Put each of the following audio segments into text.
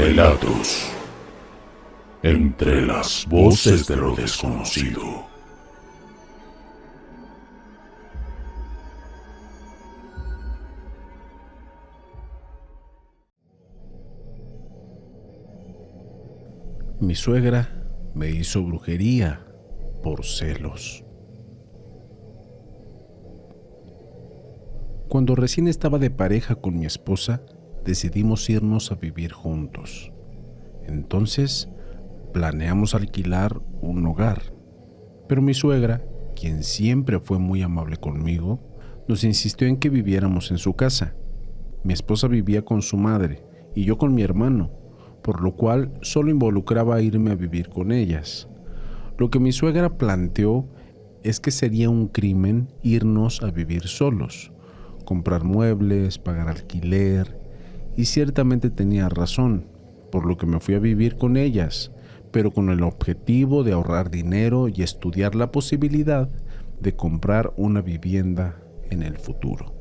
Relatos entre las voces de lo desconocido. Mi suegra me hizo brujería por celos. Cuando recién estaba de pareja con mi esposa, decidimos irnos a vivir juntos. Entonces, planeamos alquilar un hogar. Pero mi suegra, quien siempre fue muy amable conmigo, nos insistió en que viviéramos en su casa. Mi esposa vivía con su madre y yo con mi hermano, por lo cual solo involucraba irme a vivir con ellas. Lo que mi suegra planteó es que sería un crimen irnos a vivir solos, comprar muebles, pagar alquiler, y ciertamente tenía razón, por lo que me fui a vivir con ellas, pero con el objetivo de ahorrar dinero y estudiar la posibilidad de comprar una vivienda en el futuro,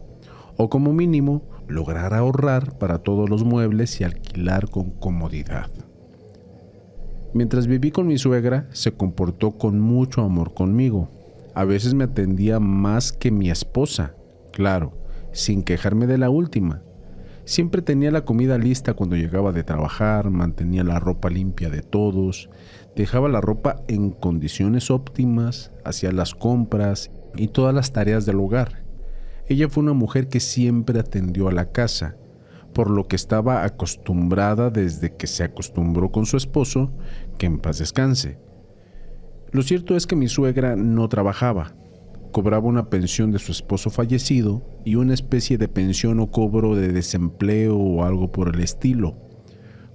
o como mínimo lograr ahorrar para todos los muebles y alquilar con comodidad. Mientras viví con mi suegra, se comportó con mucho amor conmigo. A veces me atendía más que mi esposa, claro, sin quejarme de la última. Siempre tenía la comida lista cuando llegaba de trabajar, mantenía la ropa limpia de todos, dejaba la ropa en condiciones óptimas, hacía las compras y todas las tareas del hogar. Ella fue una mujer que siempre atendió a la casa, por lo que estaba acostumbrada desde que se acostumbró con su esposo, que en paz descanse. Lo cierto es que mi suegra no trabajaba. Cobraba una pensión de su esposo fallecido y una especie de pensión o cobro de desempleo o algo por el estilo.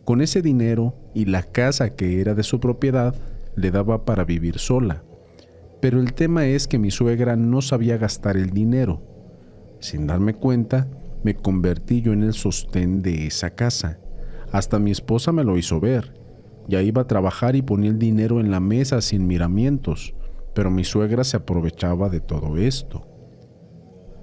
Con ese dinero y la casa que era de su propiedad, le daba para vivir sola. Pero el tema es que mi suegra no sabía gastar el dinero. Sin darme cuenta, me convertí yo en el sostén de esa casa. Hasta mi esposa me lo hizo ver. Ya iba a trabajar y ponía el dinero en la mesa sin miramientos. Pero mi suegra se aprovechaba de todo esto.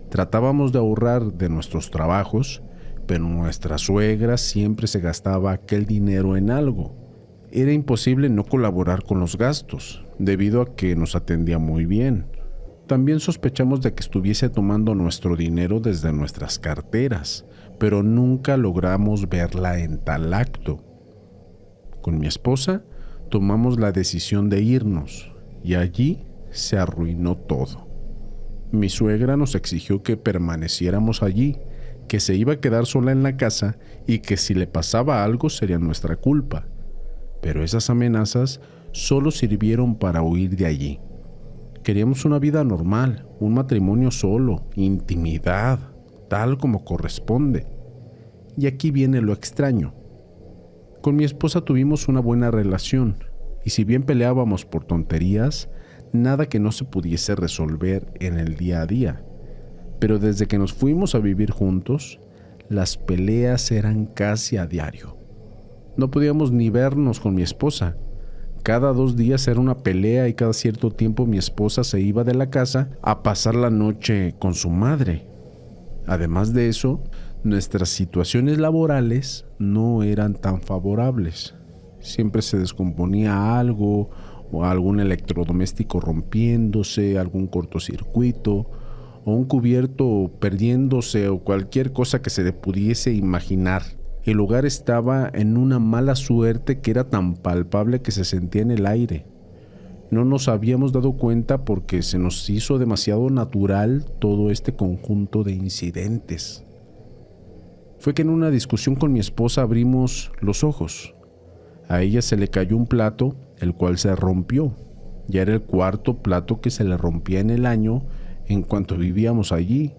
Tratábamos de ahorrar de nuestros trabajos, pero nuestra suegra siempre se gastaba aquel dinero en algo. Era imposible no colaborar con los gastos, debido a que nos atendía muy bien. También sospechamos de que estuviese tomando nuestro dinero desde nuestras carteras, pero nunca logramos verla en tal acto. Con mi esposa tomamos la decisión de irnos, y allí se arruinó todo. Mi suegra nos exigió que permaneciéramos allí, que se iba a quedar sola en la casa y que si le pasaba algo sería nuestra culpa. Pero esas amenazas solo sirvieron para huir de allí. Queríamos una vida normal, un matrimonio solo, intimidad, tal como corresponde. Y aquí viene lo extraño. Con mi esposa tuvimos una buena relación, y si bien peleábamos por tonterías, nada que no se pudiese resolver en el día a día. Pero desde que nos fuimos a vivir juntos, las peleas eran casi a diario. No podíamos ni vernos con mi esposa. Cada 2 días era una pelea y cada cierto tiempo mi esposa se iba de la casa a pasar la noche con su madre. Además de eso, nuestras situaciones laborales no eran tan favorables. Siempre se descomponía algo, o algún electrodoméstico rompiéndose, algún cortocircuito, o un cubierto perdiéndose, o cualquier cosa que se le pudiese imaginar. El hogar estaba en una mala suerte que era tan palpable que se sentía en el aire. No nos habíamos dado cuenta porque se nos hizo demasiado natural todo este conjunto de incidentes. Fue que en una discusión con mi esposa abrimos los ojos. A ella se le cayó un plato, el cual se rompió. Ya era el 4º plato que se le rompía en el año en cuanto vivíamos allí.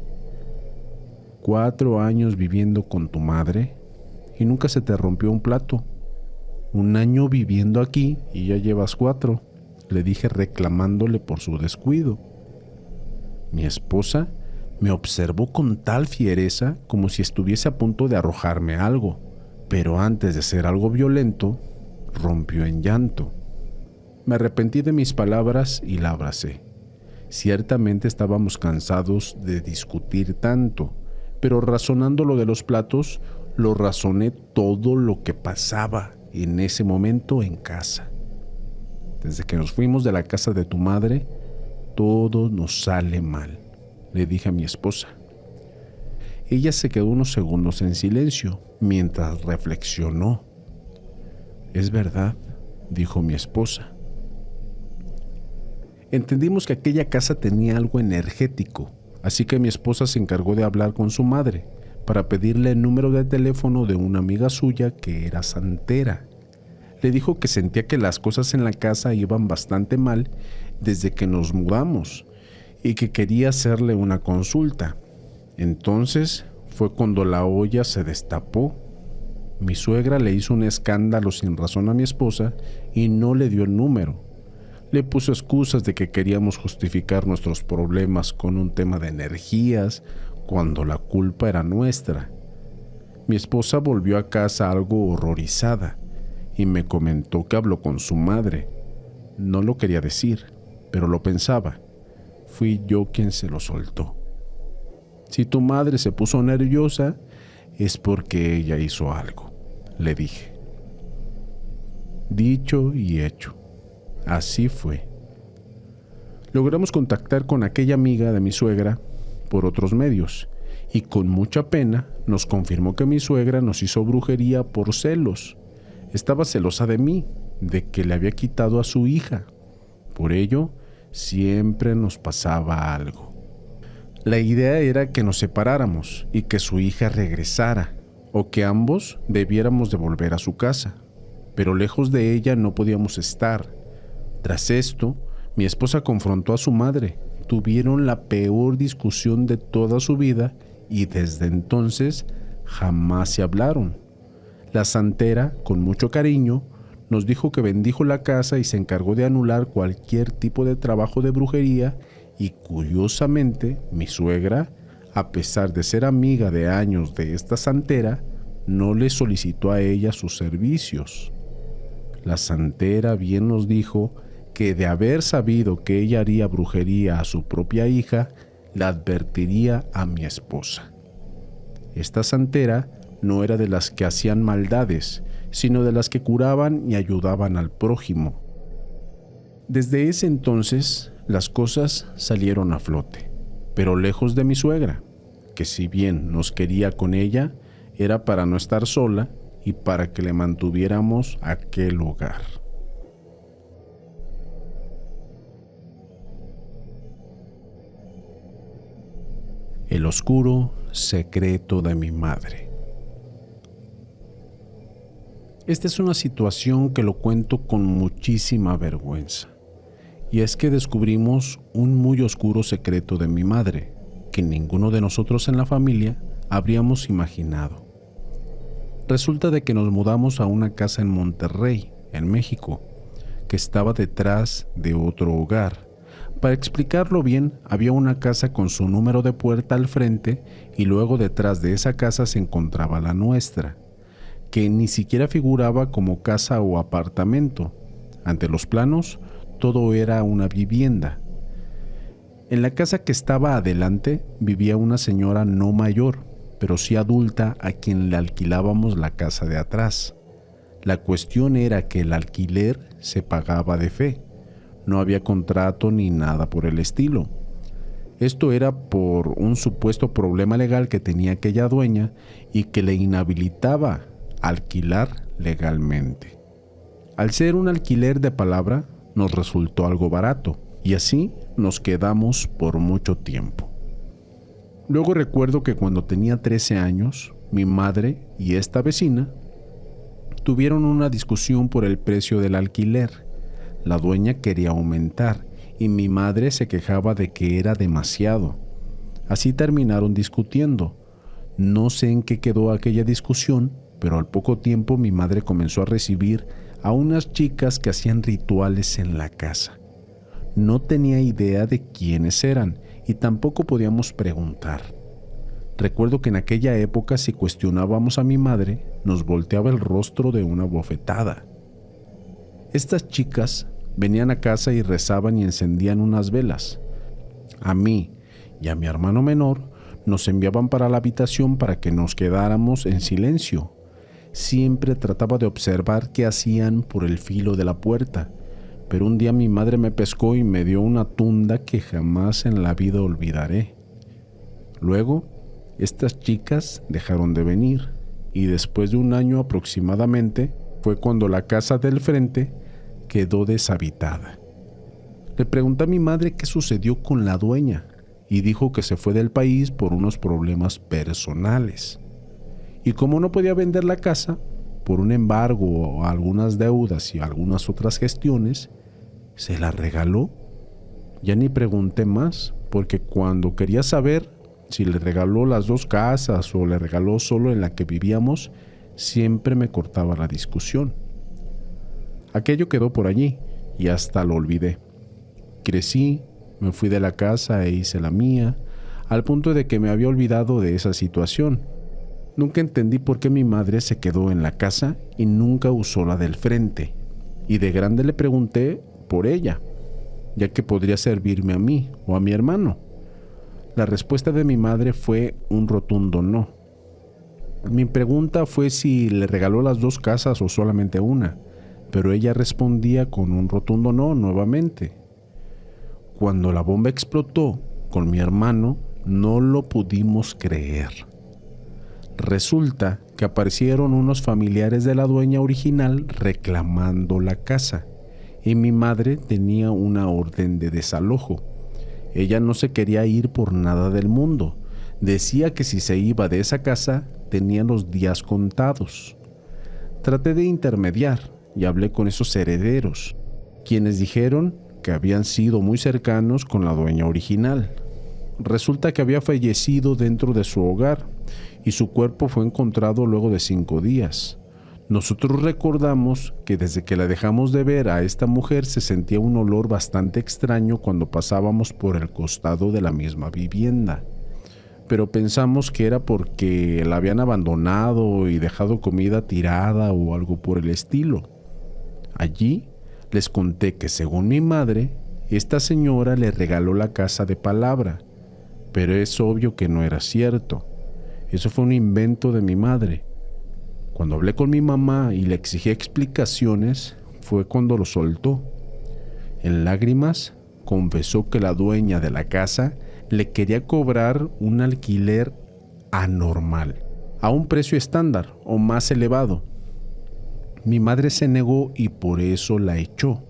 4 años viviendo con tu madre y nunca se te rompió un plato. 1 año viviendo aquí y ya llevas 4, le dije reclamándole por su descuido. Mi esposa me observó con tal fiereza como si estuviese a punto de arrojarme algo, pero antes de hacer algo violento, rompió en llanto. Me arrepentí de mis palabras y la abracé. Ciertamente estábamos cansados de discutir tanto, pero razonando lo de los platos, lo razoné todo lo que pasaba en ese momento en casa. Desde que nos fuimos de la casa de tu madre, todo nos sale mal, le dije a mi esposa. Ella se quedó unos segundos en silencio mientras reflexionó. Es verdad, dijo mi esposa. Entendimos que aquella casa tenía algo energético, así que mi esposa se encargó de hablar con su madre para pedirle el número de teléfono de una amiga suya que era santera. Le dijo que sentía que las cosas en la casa iban bastante mal desde que nos mudamos y que quería hacerle una consulta. Entonces fue cuando la olla se destapó. Mi suegra le hizo un escándalo sin razón a mi esposa y no le dio el número. Le puso excusas de que queríamos justificar nuestros problemas con un tema de energías, cuando la culpa era nuestra. Mi esposa volvió a casa algo horrorizada y me comentó que habló con su madre. No lo quería decir, pero lo pensaba. Fui yo quien se lo soltó. Si tu madre se puso nerviosa, es porque ella hizo algo, le dije. Dicho y hecho. Así fue. Logramos contactar con aquella amiga de mi suegra por otros medios y con mucha pena nos confirmó que mi suegra nos hizo brujería por celos. Estaba celosa de mí, de que le había quitado a su hija. Por ello, siempre nos pasaba algo. La idea era que nos separáramos y que su hija regresara, o que ambos debiéramos de volver a su casa. Pero lejos de ella no podíamos estar. Tras esto, mi esposa confrontó a su madre. Tuvieron la peor discusión de toda su vida y desde entonces jamás se hablaron. La santera, con mucho cariño, nos dijo que bendijo la casa y se encargó de anular cualquier tipo de trabajo de brujería y curiosamente mi suegra, a pesar de ser amiga de años de esta santera, no le solicitó a ella sus servicios. La santera bien nos dijo que de haber sabido que ella haría brujería a su propia hija, la advertiría a mi esposa. Esta santera no era de las que hacían maldades, sino de las que curaban y ayudaban al prójimo. Desde ese entonces, las cosas salieron a flote, pero lejos de mi suegra, que si bien nos quería con ella, era para no estar sola y para que le mantuviéramos aquel hogar. El oscuro secreto de mi madre. Esta es una situación que lo cuento con muchísima vergüenza. Y es que descubrimos un muy oscuro secreto de mi madre, que ninguno de nosotros en la familia habríamos imaginado. Resulta de que nos mudamos a una casa en Monterrey, en México, que estaba detrás de otro hogar. Para explicarlo bien, había una casa con su número de puerta al frente y luego detrás de esa casa se encontraba la nuestra, que ni siquiera figuraba como casa o apartamento. Ante los planos, todo era una vivienda. En la casa que estaba adelante vivía una señora no mayor, pero sí adulta a quien le alquilábamos la casa de atrás. La cuestión era que el alquiler se pagaba de fe. No había contrato ni nada por el estilo. Esto era por un supuesto problema legal que tenía aquella dueña y que le inhabilitaba alquilar legalmente. Al ser un alquiler de palabra, nos resultó algo barato y así nos quedamos por mucho tiempo. Luego recuerdo que cuando tenía 13 años, mi madre y esta vecina tuvieron una discusión por el precio del alquiler. La dueña quería aumentar y mi madre se quejaba de que era demasiado. Así terminaron discutiendo. No sé en qué quedó aquella discusión, pero al poco tiempo mi madre comenzó a recibir a unas chicas que hacían rituales en la casa. No tenía idea de quiénes eran y tampoco podíamos preguntar. Recuerdo que en aquella época si cuestionábamos a mi madre, nos volteaba el rostro de una bofetada. Estas chicas venían a casa y rezaban y encendían unas velas. A mí y a mi hermano menor Nos enviaban para la habitación para que nos quedáramos en silencio. Siempre trataba de observar qué hacían por el filo de la puerta, pero un día mi madre me pescó y me dio una tunda que jamás en la vida olvidaré. Luego, estas chicas dejaron de venir y después de un año aproximadamente fue cuando la casa del frente quedó deshabitada. Le pregunté a mi madre qué sucedió con la dueña y dijo que se fue del país por unos problemas personales. Y como no podía vender la casa por un embargo o algunas deudas y algunas otras gestiones, se la regaló. Ya ni pregunté más, porque cuando quería saber si le regaló las 2 casas o le regaló solo en la que vivíamos, siempre me cortaba la discusión. Aquello quedó por allí y hasta lo olvidé. Crecí, me fui de la casa e hice la mía, al punto de que me había olvidado de esa situación. Nunca entendí por qué mi madre se quedó en la casa y nunca usó la del frente, y de grande le pregunté por ella, ya que podría servirme a mí o a mi hermano. La respuesta de mi madre fue un rotundo no. Mi pregunta fue si le regaló las 2 casas o solamente una, pero ella respondía con un rotundo no nuevamente. Cuando la bomba explotó con mi hermano, no lo pudimos creer. Resulta que aparecieron unos familiares de la dueña original reclamando la casa, y mi madre tenía una orden de desalojo. Ella no se quería ir por nada del mundo. Decía que si se iba de esa casa, tenía los días contados. Traté de intermediar y hablé con esos herederos, quienes dijeron que habían sido muy cercanos con la dueña original. Resulta que había fallecido dentro de su hogar y su cuerpo fue encontrado luego de 5 días. Nosotros recordamos que desde que la dejamos de ver a esta mujer se sentía un olor bastante extraño cuando pasábamos por el costado de la misma vivienda, pero pensamos que era porque la habían abandonado y dejado comida tirada o algo por el estilo. Allí les conté que según mi madre, esta señora le regaló la casa de palabra, pero es obvio que no era cierto. Eso fue un invento de mi madre. Cuando hablé con mi mamá y le exigí explicaciones, fue cuando lo soltó. En lágrimas, confesó que la dueña de la casa le quería cobrar un alquiler anormal, a un precio estándar o más elevado. Mi madre se negó y por eso la echó.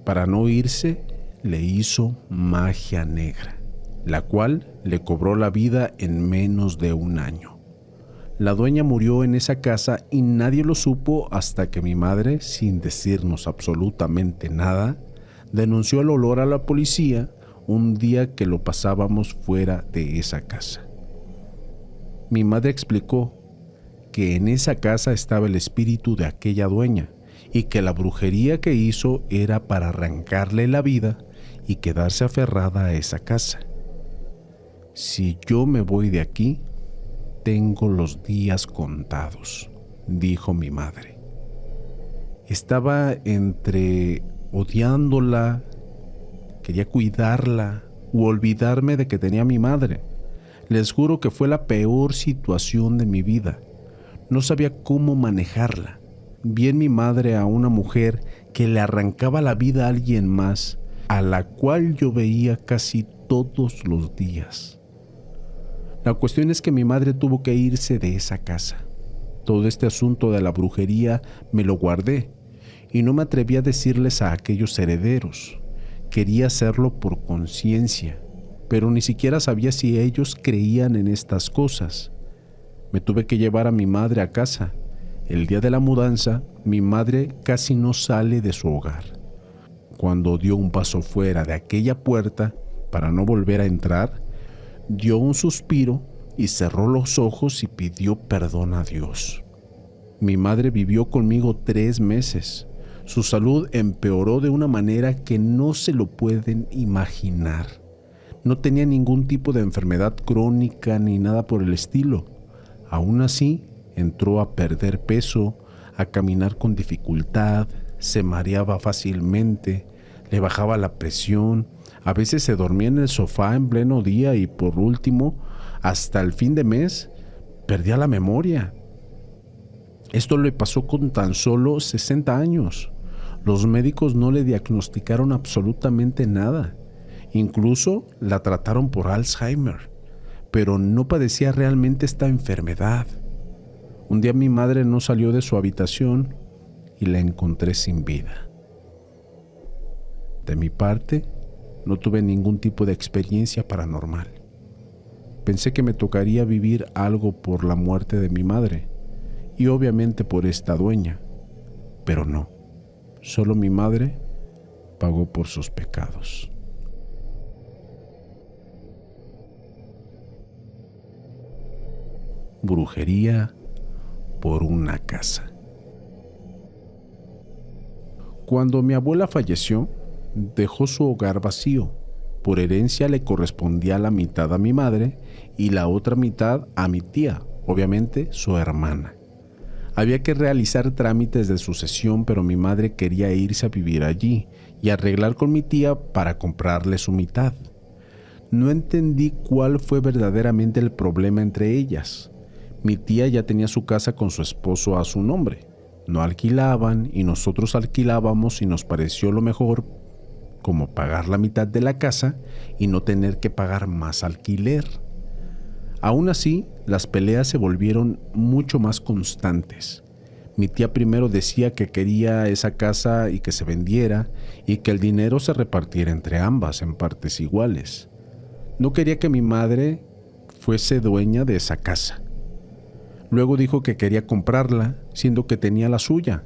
Para no irse, le hizo magia negra, la cual le cobró la vida en menos de un año. La dueña murió en esa casa y nadie lo supo hasta que mi madre, sin decirnos absolutamente nada, denunció el olor a la policía un día que lo pasábamos fuera de esa casa. Mi madre explicó que en esa casa estaba el espíritu de aquella dueña y que la brujería que hizo era para arrancarle la vida y quedarse aferrada a esa casa. Si yo me voy de aquí, tengo los días contados, dijo mi madre. Estaba entre odiándola, quería cuidarla u olvidarme de que tenía a mi madre. Les juro que fue la peor situación de mi vida. No sabía cómo manejarla. Vi en mi madre a una mujer que le arrancaba la vida a alguien más, a la cual yo veía casi todos los días. La cuestión es que mi madre tuvo que irse de esa casa. Todo este asunto de la brujería me lo guardé y no me atreví a decirles a aquellos herederos. Quería hacerlo por conciencia, pero ni siquiera sabía si ellos creían en estas cosas. Me tuve que llevar a mi madre a casa. El día de la mudanza, mi madre casi no sale de su hogar. Cuando dio un paso fuera de aquella puerta para no volver a entrar, dio un suspiro y cerró los ojos y pidió perdón a Dios. Mi madre vivió conmigo 3 meses. Su salud empeoró de una manera que no se lo pueden imaginar. No tenía ningún tipo de enfermedad crónica ni nada por el estilo. Aún así, entró a perder peso, a caminar con dificultad, se mareaba fácilmente, le bajaba la presión, a veces se dormía en el sofá en pleno día y por último, Hasta el fin de mes perdía la memoria. Esto le pasó con tan solo 60 años. Los médicos no le diagnosticaron absolutamente nada. Incluso la trataron por Alzheimer, pero no padecía realmente esta enfermedad. Un día mi madre no salió de su habitación y la encontré sin vida. De mi parte, no tuve ningún tipo de experiencia paranormal. Pensé que me tocaría vivir algo por la muerte de mi madre y obviamente por esta dueña, pero no. Solo mi madre pagó por sus pecados. Brujería por una casa. Cuando mi abuela falleció, dejó su hogar vacío. Por herencia le correspondía la mitad a mi madre y la otra mitad a mi tía, obviamente su hermana. Había que realizar trámites de sucesión, pero mi madre quería irse a vivir allí y arreglar con mi tía para comprarle su mitad. No entendí cuál fue verdaderamente el problema entre ellas. Mi tía ya tenía su casa con su esposo a su nombre. No alquilaban y nosotros alquilábamos y nos pareció lo mejor, como pagar la mitad de la casa y no tener que pagar más alquiler. Aún así, las peleas se volvieron mucho más constantes. Mi tía primero decía que quería esa casa y que se vendiera y que el dinero se repartiera entre ambas en partes iguales. No quería que mi madre fuese dueña de esa casa. Luego dijo que quería comprarla, siendo que tenía la suya,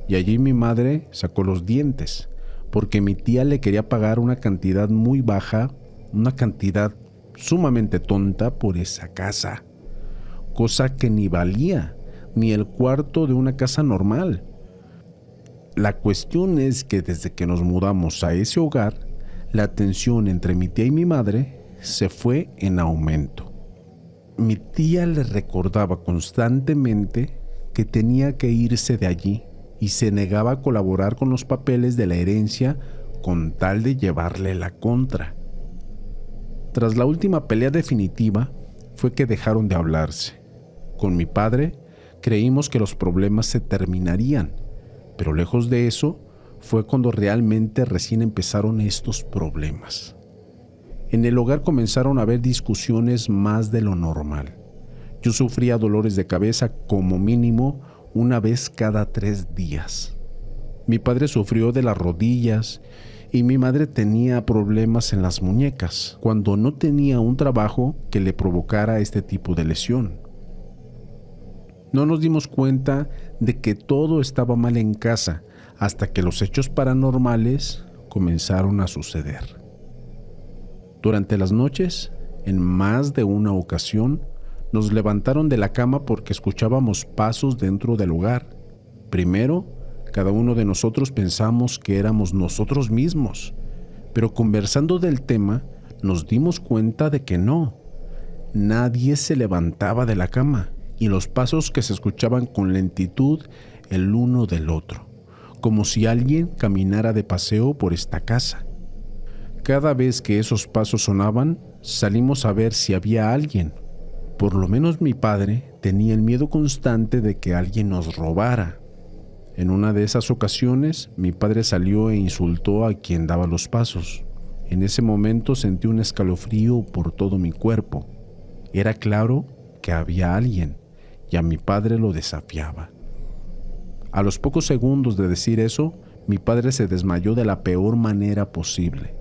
y allí mi madre sacó los dientes, porque mi tía le quería pagar una cantidad muy baja, una cantidad sumamente tonta por esa casa, cosa que ni valía ni el cuarto de una casa normal. La cuestión es que desde que nos mudamos a ese hogar, la tensión entre mi tía y mi madre se fue en aumento. Mi tía le recordaba constantemente que tenía que irse de allí y se negaba a colaborar con los papeles de la herencia con tal de llevarle la contra. Tras la última pelea definitiva, fue que dejaron de hablarse. Con mi padre, creímos que los problemas se terminarían, pero lejos de eso, fue cuando realmente recién empezaron estos problemas. En el hogar comenzaron a haber discusiones más de lo normal. Yo sufría dolores de cabeza como mínimo una vez cada 3 días. Mi padre sufrió de las rodillas y mi madre tenía problemas en las muñecas cuando no tenía un trabajo que le provocara este tipo de lesión. No nos dimos cuenta de que todo estaba mal en casa hasta que los hechos paranormales comenzaron a suceder. Durante las noches, en más de una ocasión, nos levantaron de la cama porque escuchábamos pasos dentro del hogar. Primero, cada uno de nosotros pensamos que éramos nosotros mismos, pero conversando del tema, nos dimos cuenta de que no. Nadie se levantaba de la cama y los pasos que se escuchaban con lentitud el uno del otro, como si alguien caminara de paseo por esta casa. Cada vez que esos pasos sonaban, salimos a ver si había alguien. Por lo menos mi padre tenía el miedo constante de que alguien nos robara. En una de esas ocasiones, mi padre salió e insultó a quien daba los pasos. En ese momento sentí un escalofrío por todo mi cuerpo. Era claro que había alguien, y a mi padre lo desafiaba. A los pocos segundos de decir eso, mi padre se desmayó de la peor manera posible.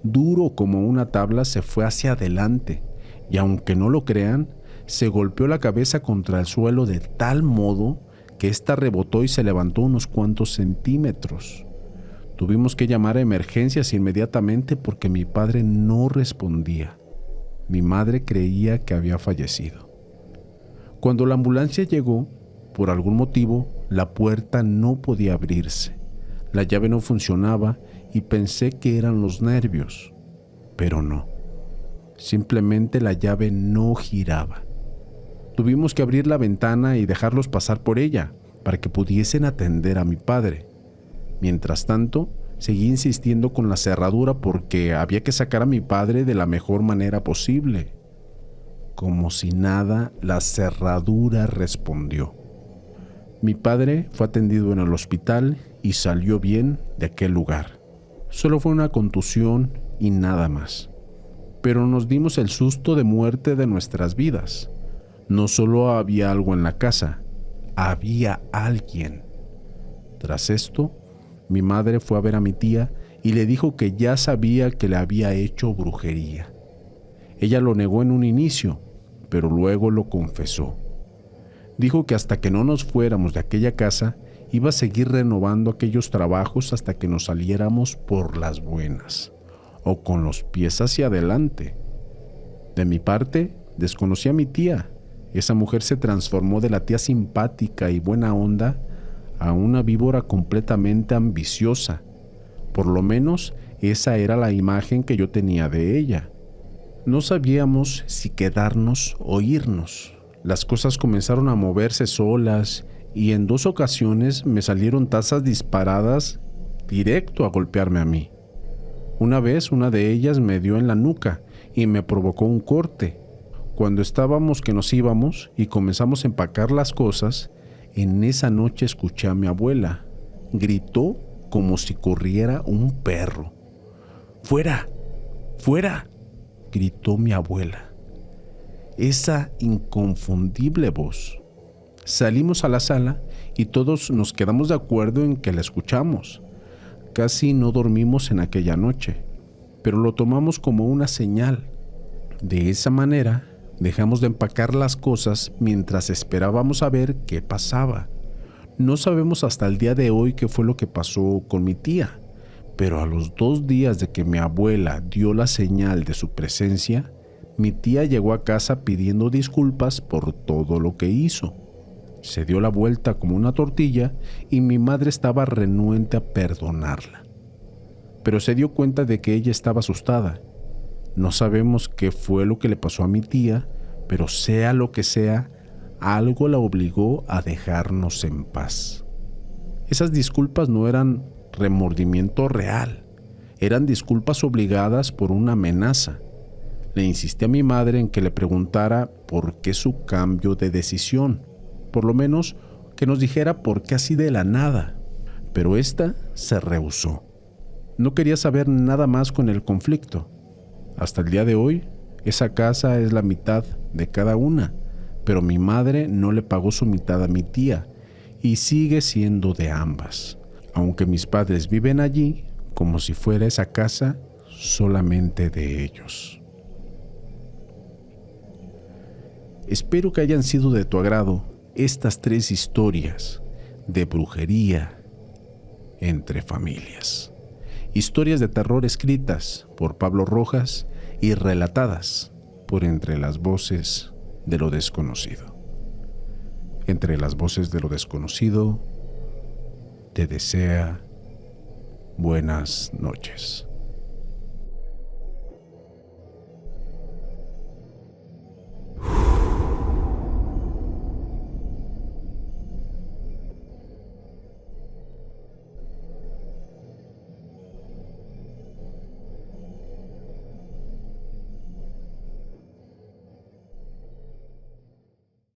Duro como una tabla se fue hacia adelante y aunque no lo crean, se golpeó la cabeza contra el suelo de tal modo que ésta rebotó y se levantó unos cuantos centímetros. Tuvimos que llamar a emergencias inmediatamente porque mi padre no respondía. Mi madre creía que había fallecido. Cuando la ambulancia llegó, por algún motivo, la puerta no podía abrirse. La llave no funcionaba y pensé que eran los nervios, pero no. Simplemente la llave no giraba. Tuvimos que abrir la ventana y dejarlos pasar por ella para que pudiesen atender a mi padre. Mientras tanto, seguí insistiendo con la cerradura porque había que sacar a mi padre de la mejor manera posible. como si nada, la cerradura respondió. Mi padre fue atendido en el hospital y salió bien de aquel lugar. Solo fue una contusión y nada más. Pero nos dimos el susto de muerte de nuestras vidas. No solo había algo en la casa, había alguien. Tras esto, mi madre fue a ver a mi tía y le dijo que ya sabía que le había hecho brujería. Ella lo negó en un inicio, pero luego lo confesó. Dijo que hasta que no nos fuéramos de aquella casa, iba a seguir renovando aquellos trabajos hasta que nos saliéramos por las buenas, o con los pies hacia adelante. De mi parte, desconocí a mi tía. Esa mujer se transformó de la tía simpática y buena onda a una víbora completamente ambiciosa. Por lo menos, esa era la imagen que yo tenía de ella. No sabíamos si quedarnos o irnos. Las cosas comenzaron a moverse solas y en 2 ocasiones me salieron tazas disparadas directo a golpearme a mí. Una vez una de ellas me dio en la nuca y me provocó un corte. Cuando estábamos que nos íbamos y comenzamos a empacar las cosas, en esa noche escuché a mi abuela. Gritó como si corriera un perro. ¡Fuera! ¡Fuera!, gritó mi abuela. Esa inconfundible voz. Salimos a la sala y todos nos quedamos de acuerdo en que la escuchamos. Casi no dormimos en aquella noche, pero lo tomamos como una señal. De esa manera, dejamos de empacar las cosas mientras esperábamos a ver qué pasaba. No sabemos hasta el día de hoy qué fue lo que pasó con mi tía, pero a los 2 días de que mi abuela dio la señal de su presencia, mi tía llegó a casa pidiendo disculpas por todo lo que hizo. Se dio la vuelta como una tortilla y mi madre estaba renuente a perdonarla. Pero se dio cuenta de que ella estaba asustada. No sabemos qué fue lo que le pasó a mi tía, pero sea lo que sea, algo la obligó a dejarnos en paz. Esas disculpas no eran remordimiento real, eran disculpas obligadas por una amenaza. Le insistí a mi madre en que le preguntara por qué su cambio de decisión, por lo menos que nos dijera por qué así de la nada, pero ésta se rehusó. No quería saber nada más con el conflicto. Hasta el día de hoy, esa casa es la mitad de cada una, pero mi madre no le pagó su mitad a mi tía y sigue siendo de ambas, aunque mis padres viven allí como si fuera esa casa solamente de ellos. Espero que hayan sido de tu agrado estas 3 historias de brujería entre familias. Historias de terror escritas por Pablo Rojas y relatadas por Entre las Voces de lo Desconocido. Entre las Voces de lo Desconocido te desea buenas noches.